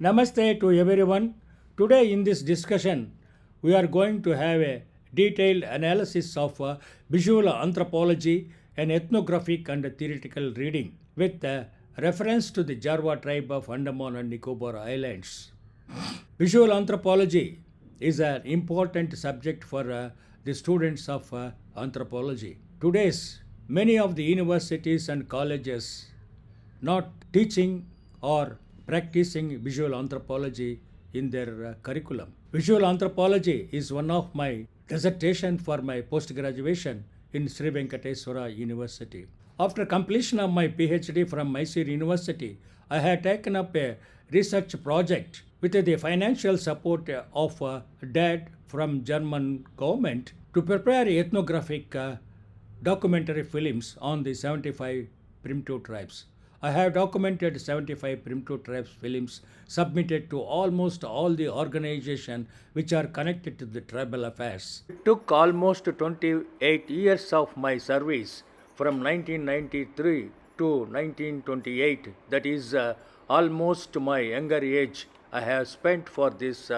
Namaste to everyone. Today, in this discussion, we are going to have a detailed analysis of visual anthropology and ethnographic and theoretical reading with reference to the Jarawa tribe of Andaman and Nicobar Islands. Visual anthropology is an important subject for the students of anthropology. Today's many of the universities and colleges not teaching or practicing visual anthropology in their curriculum. Visual anthropology is one of my dissertation for my post-graduation in Sri Venkateswara University. After completion of my PhD from Mysore University, I had taken up a research project with the financial support of DAD from German government to prepare ethnographic documentary films on the 75 primitive tribes. I have documented 75 primitive tribes films submitted to almost all the organizations which are connected to the tribal affairs. It took almost 28 years of my service from 1993 to 1928. That is almost my younger age I have spent for this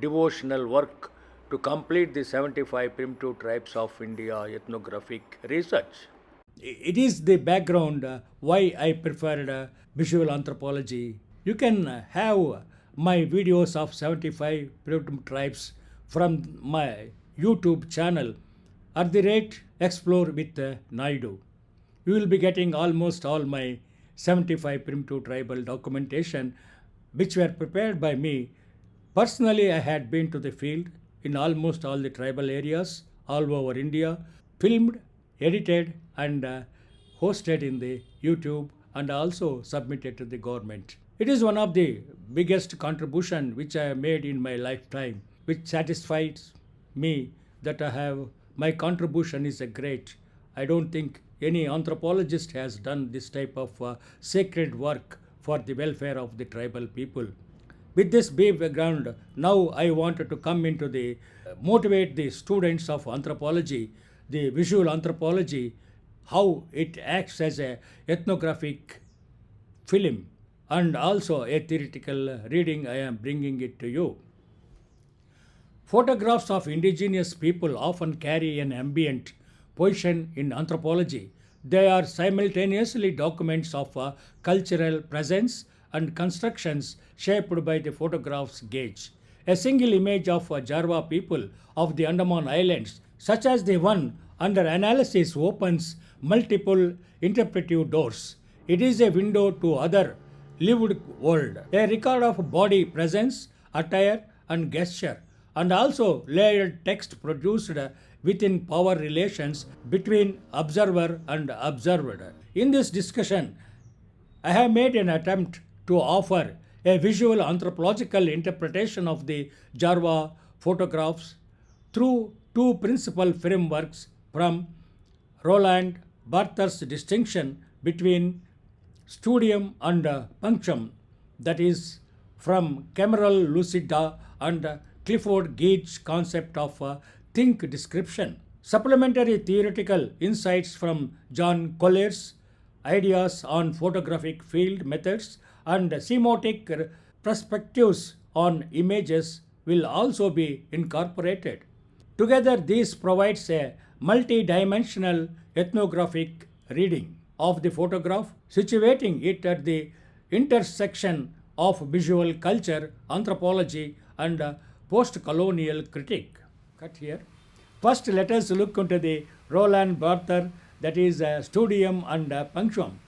devotional work to complete the 75 primitive tribes of India ethnographic research. It is the background why I preferred visual anthropology. You can have my videos of 75 primitive tribes from my YouTube channel at the rate Explore with NAIDU. You will be getting almost all my 75 primitive tribal documentation which were prepared by me. Personally, I had been to the field in almost all the tribal areas all over India, filmed, edited and hosted in the YouTube and also submitted to the government. It is one of the biggest contribution which I have made in my lifetime, which satisfies me that my contribution is a great. I don't think any anthropologist has done this type of sacred work for the welfare of the tribal people. With this background, now I wanted to come into the motivate the students of anthropology, the visual anthropology, how it acts as a ethnographic film and also a theoretical reading. I am bringing it to you. Photographs of indigenous people often carry an ambient position in anthropology. They are simultaneously documents of cultural presence and constructions shaped by the photograph's gaze. A single image of Jarawa people of the Andaman Islands, such as the one under analysis, opens multiple interpretive doors. It is a window to other lived world, a record of body presence, attire and gesture, and also layered text produced within power relations between observer and observed. In this discussion, I have made an attempt to offer a visual anthropological interpretation of the Jarawa photographs through two principal frameworks from Roland Barthes' distinction between studium and punctum, that is from Camera Lucida and Clifford Geertz' concept of think description. Supplementary theoretical insights from John Collier's ideas on photographic field methods and semiotic perspectives on images will also be incorporated. Together, this provides a multi-dimensional ethnographic reading of the photograph, situating it at the intersection of visual culture, anthropology, and post-colonial critique. Cut here. First, let us look into the Roland Barthes, that is studium and punctum.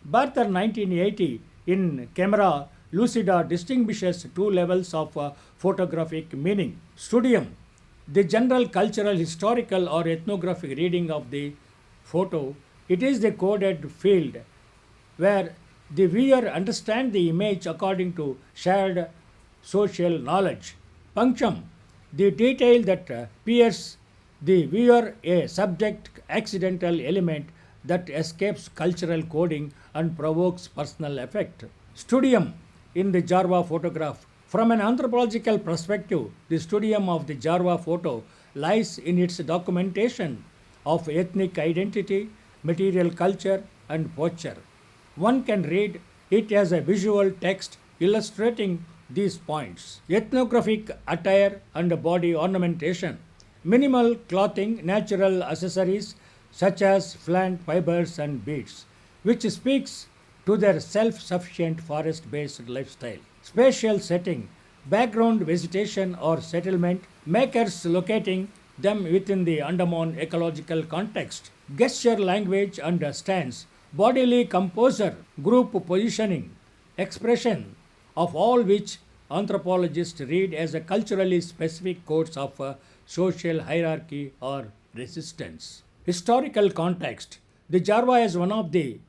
Barthes 1980 in Camera Lucida distinguishes two levels of photographic meaning. Studium, the general cultural, historical or ethnographic reading of the photo. It is the coded field where the viewer understands the image according to shared social knowledge. Punctum, the detail that pierces the viewer, a subject accidental element that escapes cultural coding and provokes personal effect. Studium in the Jarawa photograph. From an anthropological perspective, the studium of the Jarawa photo lies in its documentation of ethnic identity, material culture, and posture. One can read it as a visual text illustrating these points. Ethnographic attire and body ornamentation, minimal clothing, natural accessories such as plant fibers and beads, which speaks to their self-sufficient forest-based lifestyle. Spatial setting, background vegetation or settlement, makers locating them within the Andaman ecological context. Gesture language and stance, bodily composure, group positioning, expression, of all which anthropologists read as a culturally specific codes of social hierarchy or resistance. Historical context, the Jarawa is one of the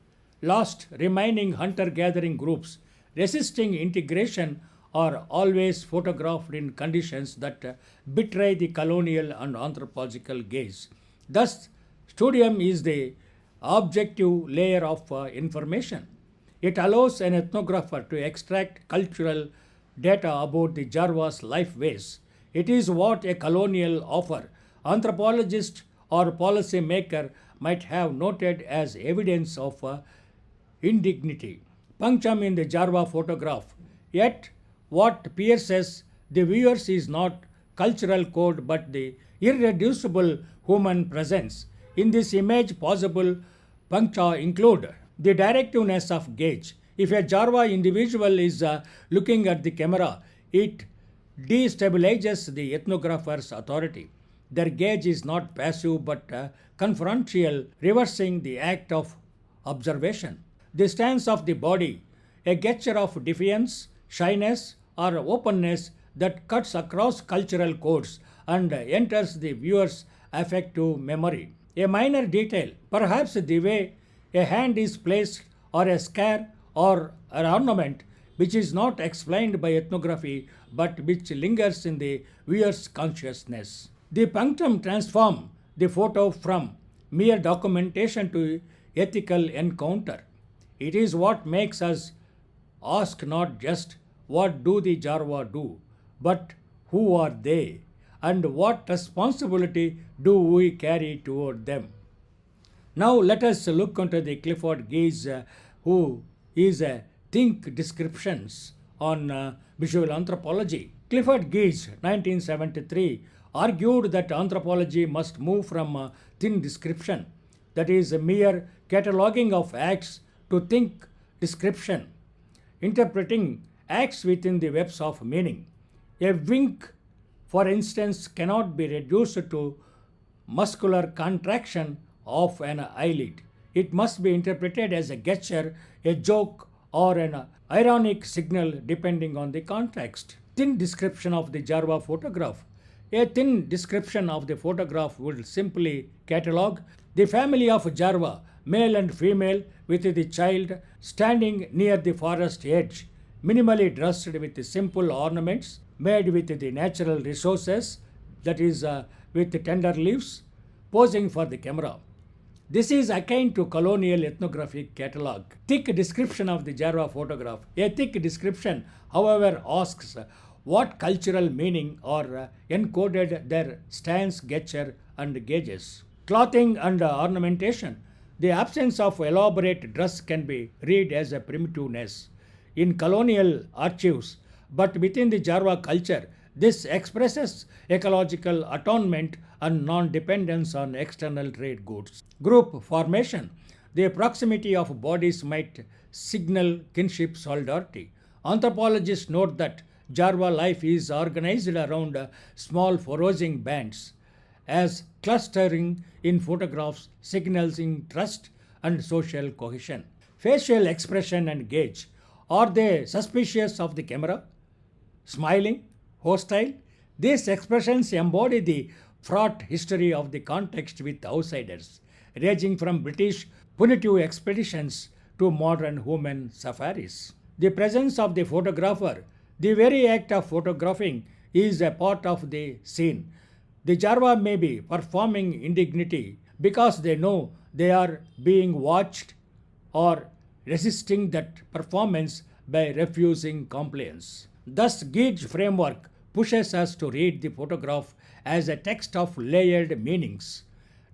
last remaining hunter gathering groups resisting integration are always photographed in conditions that betray the colonial and anthropological gaze. Thus, studium is the objective layer of information. It allows an ethnographer to extract cultural data about the Jarawa's life ways. It is what a colonial offer, anthropologist or policy maker might have noted as evidence of indignity. Punctum in the Jarawa photograph. Yet, what pierces the viewers is not cultural code but the irreducible human presence. In this image, possible puncta include the directiveness of gaze. If a Jarawa individual is looking at the camera, it destabilizes the ethnographer's authority. Their gaze is not passive but confrontational, reversing the act of observation. The stance of the body, a gesture of defiance, shyness, or openness that cuts across cultural codes and enters the viewer's affective memory. A minor detail, perhaps the way a hand is placed or a scare or an ornament, which is not explained by ethnography but which lingers in the viewer's consciousness. The punctum transforms the photo from mere documentation to ethical encounter. It is what makes us ask not just what do the Jarawa do, but who are they and what responsibility do we carry toward them. Now let us look into the Clifford Geertz, who is a think descriptions on visual anthropology. Clifford Geertz, 1973, argued that anthropology must move from thin description, that is, a mere cataloging of acts, to think description, interpreting acts within the webs of meaning. A wink, for instance, cannot be reduced to muscular contraction of an eyelid. It must be interpreted as a gesture, a joke, or an ironic signal depending on the context. Thin description of the Jarawa photograph. A thin description of the photograph would simply catalogue the family of Jarawa, male and female, with the child standing near the forest edge, minimally dressed with simple ornaments made with the natural resources, that is, with tender leaves, posing for the camera. This is akin to colonial ethnographic catalogue. Thick description of the Jarawa photograph. A thick description, however, asks what cultural meaning or encoded their stance, gesture, and gauges. Clothing and ornamentation. The absence of elaborate dress can be read as a primitiveness in colonial archives, but within the Jarawa culture, this expresses ecological atonement and non-dependence on external trade goods. Group formation. The proximity of bodies might signal kinship solidarity. Anthropologists note that Jarawa life is organized around small foraging bands, as clustering in photographs signals in trust and social cohesion. Facial expression and gaze. Are they suspicious of the camera? Smiling? Hostile? These expressions embody the fraught history of the context with outsiders, ranging from British punitive expeditions to modern human safaris. The presence of the photographer. The very act of photographing is a part of the scene. The Jarawa may be performing indignity because they know they are being watched, or resisting that performance by refusing compliance. Thus, Geertz framework pushes us to read the photograph as a text of layered meanings,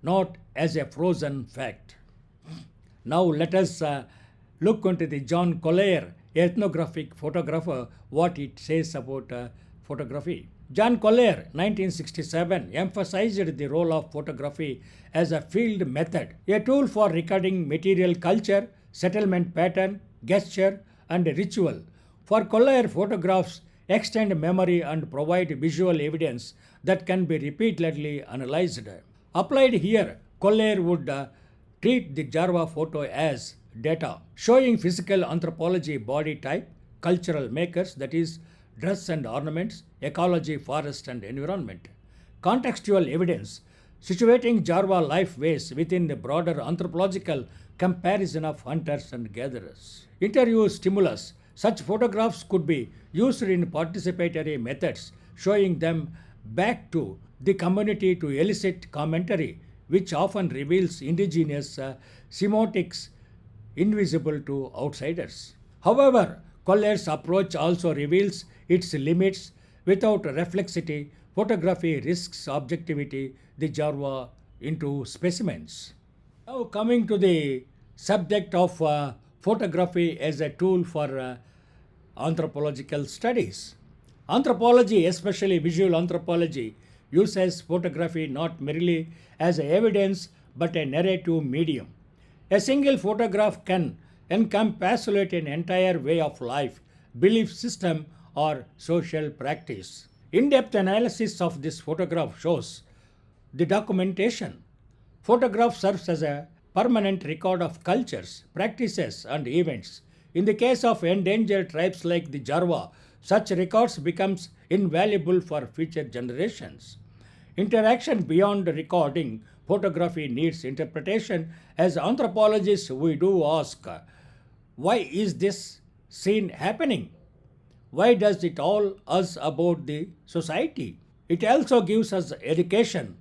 not as a frozen fact. Now let us look into the John Collier, ethnographic photographer, what it says about photography. John Collier, 1967, emphasized the role of photography as a field method, a tool for recording material culture, settlement pattern, gesture, and ritual. For Collier, photographs extend memory and provide visual evidence that can be repeatedly analyzed. Applied here, Collier would treat the Jarawa photo as data, showing physical anthropology body type, cultural makers, that is, dress and ornaments, ecology, forest and environment. Contextual evidence, situating Jarawa life ways within the broader anthropological comparison of hunters and gatherers. Interview stimulus, such photographs could be used in participatory methods, showing them back to the community to elicit commentary, which often reveals indigenous semiotics invisible to outsiders. However, Collier's approach also reveals its limits. Without reflexity, photography risks objectivity, the Jarawa into specimens. Now, coming to the subject of photography as a tool for anthropological studies. Anthropology, especially visual anthropology, uses photography not merely as evidence but a narrative medium. A single photograph can encapsulate an entire way of life, belief system, or social practice. In-depth analysis of this photograph shows the documentation. Photograph serves as a permanent record of cultures, practices, and events. In the case of endangered tribes like the Jarawa, such records becomes invaluable for future generations. Interaction beyond recording, photography needs interpretation. As anthropologists, we do ask, why is this scene happening? Why does it tell us about the society? It also gives us education.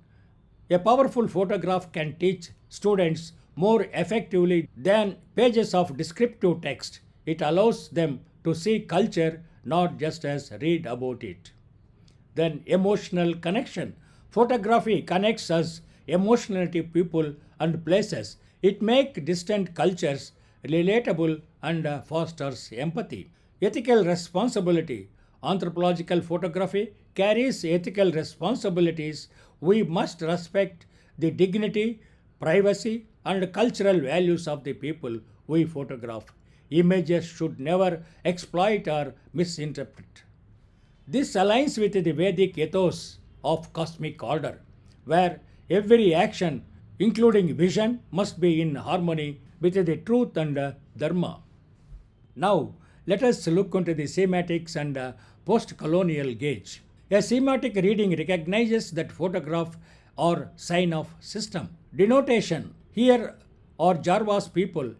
A powerful photograph can teach students more effectively than pages of descriptive text. It allows them to see culture not just as read about it. Then emotional connection. Photography connects us emotionally to people and places. It makes distant cultures relatable and fosters empathy. Ethical responsibility. Anthropological photography carries ethical responsibilities. We must respect the dignity, privacy, and cultural values of the people we photograph. Images should never exploit or misinterpret. This aligns with the Vedic ethos of cosmic order, where every action, including vision, must be in harmony with the truth and dharma. Now, let us look into the semiotics and postcolonial gauge. A semiotic reading recognizes that photograph are sign of system. Denotation. Here are Jarawa's people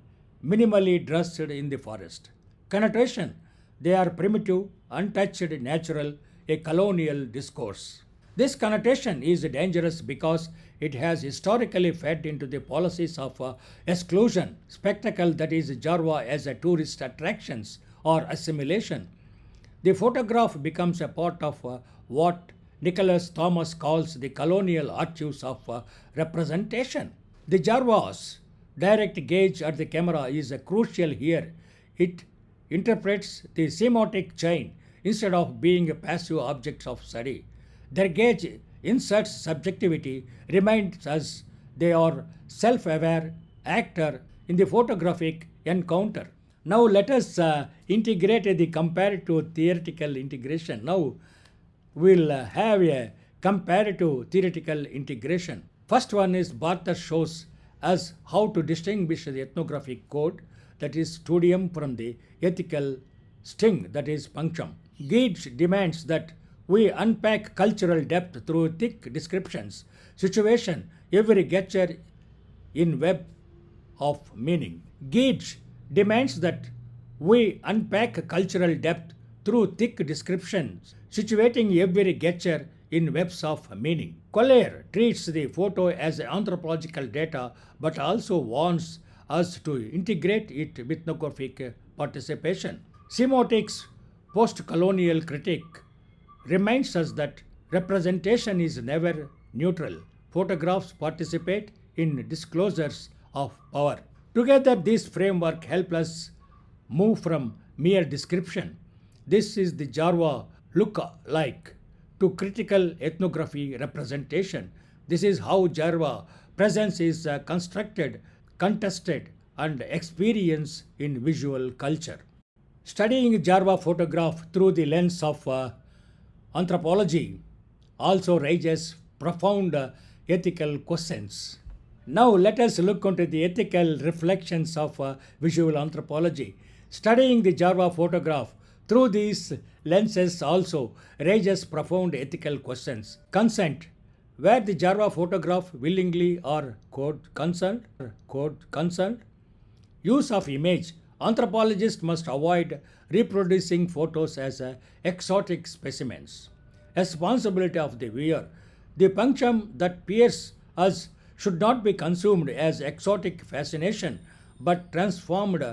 minimally dressed in the forest. Connotation. They are primitive, untouched, natural, a colonial discourse. This connotation is dangerous because it has historically fed into the policies of exclusion, spectacle, that is Jarawa as a tourist attractions or assimilation. The photograph becomes a part of what Nicholas Thomas calls the colonial archives of representation. The Jarawa's direct gaze at the camera is crucial here. It interprets the semiotic chain instead of being passive objects of study. Their gaze inserts subjectivity, reminds us they are self-aware actor in the photographic encounter. Now let us integrate the comparative theoretical integration. Now we'll have a comparative theoretical integration. First one is Barthes shows us how to distinguish the ethnographic code, that is studium, from the ethical sting, that is punctum. Geertz demands that we unpack cultural depth through thick descriptions, situation, every gesture in web of meaning. Geertz demands that we unpack cultural depth through thick descriptions, situating every gesture in webs of meaning. Collier treats the photo as anthropological data but also wants us to integrate it with ethnographic participation. Semiotics post-colonial critique reminds us that representation is never neutral. Photographs participate in disclosures of power. Together, this framework helps us move from mere description. This is the Jarawa look-alike to critical ethnography representation. This is how Jarawa presence is constructed, contested, and experienced in visual culture. Studying Jarawa photograph through the lens of anthropology also raises profound ethical questions. Now let us look into the ethical reflections of visual anthropology. Studying the Jarawa photograph through these lenses also raises profound ethical questions. Consent. Were the Jarawa photograph willingly or consent? Use of image. Anthropologists must avoid reproducing photos as exotic specimens. Responsibility of the viewer. The punctum that pierces us should not be consumed as exotic fascination but transformed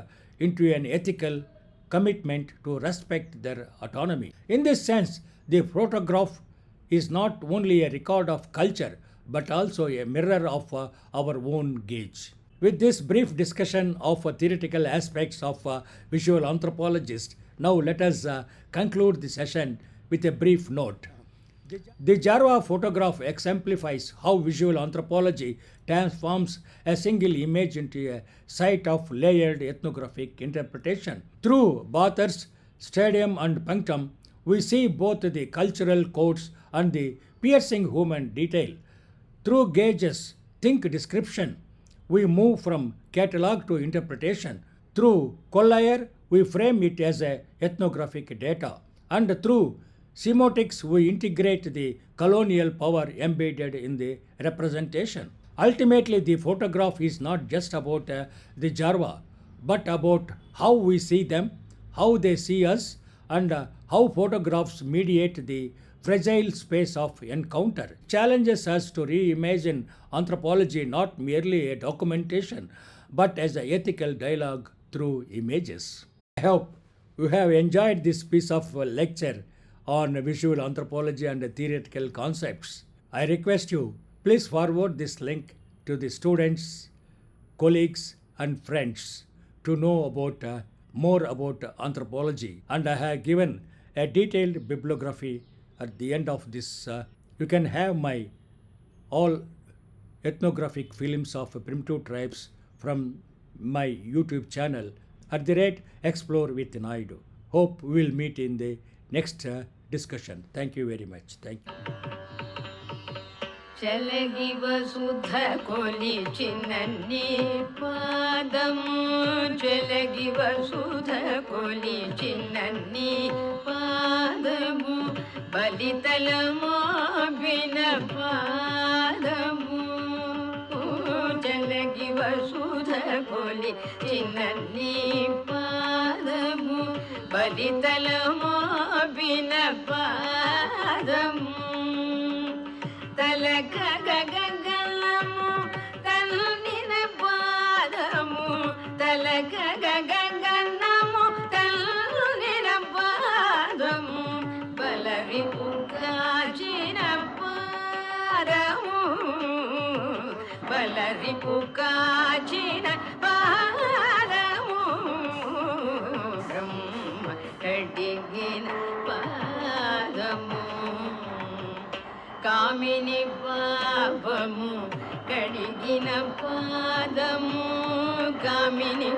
into an ethical commitment to respect their autonomy. In this sense, the photograph is not only a record of culture but also a mirror of our own gauge. With this brief discussion of theoretical aspects of visual anthropologists, now let us conclude the session with a brief note. The Jarawa photograph exemplifies how visual anthropology transforms a single image into a site of layered ethnographic interpretation. Through Barthes, studium, and punctum, we see both the cultural codes and the piercing human detail. Through gauges, think description, we move from catalogue to interpretation. Through Collier, we frame it as a ethnographic data. And through semiotics, we integrate the colonial power embedded in the representation. Ultimately, the photograph is not just about the Jarawa, but about how we see them, how they see us, and how photographs mediate the fragile space of encounter. Challenges us to reimagine anthropology not merely a documentation, but as an ethical dialogue through images. I hope you have enjoyed this piece of lecture on visual anthropology and theoretical concepts. I request you, please forward this link to the students, colleagues, and friends to know about more about anthropology. And I have given a detailed bibliography at the end of this. You can have my all ethnographic films of primitive tribes from my YouTube channel at the rate Explore with Naidu. Hope we will meet in the next discussion. Thank you very much. Thank you. చలగి వసుధ కొలి చిన్నన్ని పాదము చలగి వసుధ కొలి చిన్నన్ని పాదము బలితలమో బిన పాదము చలగి వసుధ కొలి చిన్నన్ని పాదము బలితలమో బిన పాదము తలక గగగలము తల్లిన పాదము తలక గగగలము తల్లిన పాదము బలవి పుకాచిన పాదము బలవి పుకాచిన పాదము బ్రహ్మ కడిగిన పాదము కామిని పాపము కడిగిన పాదము కామిని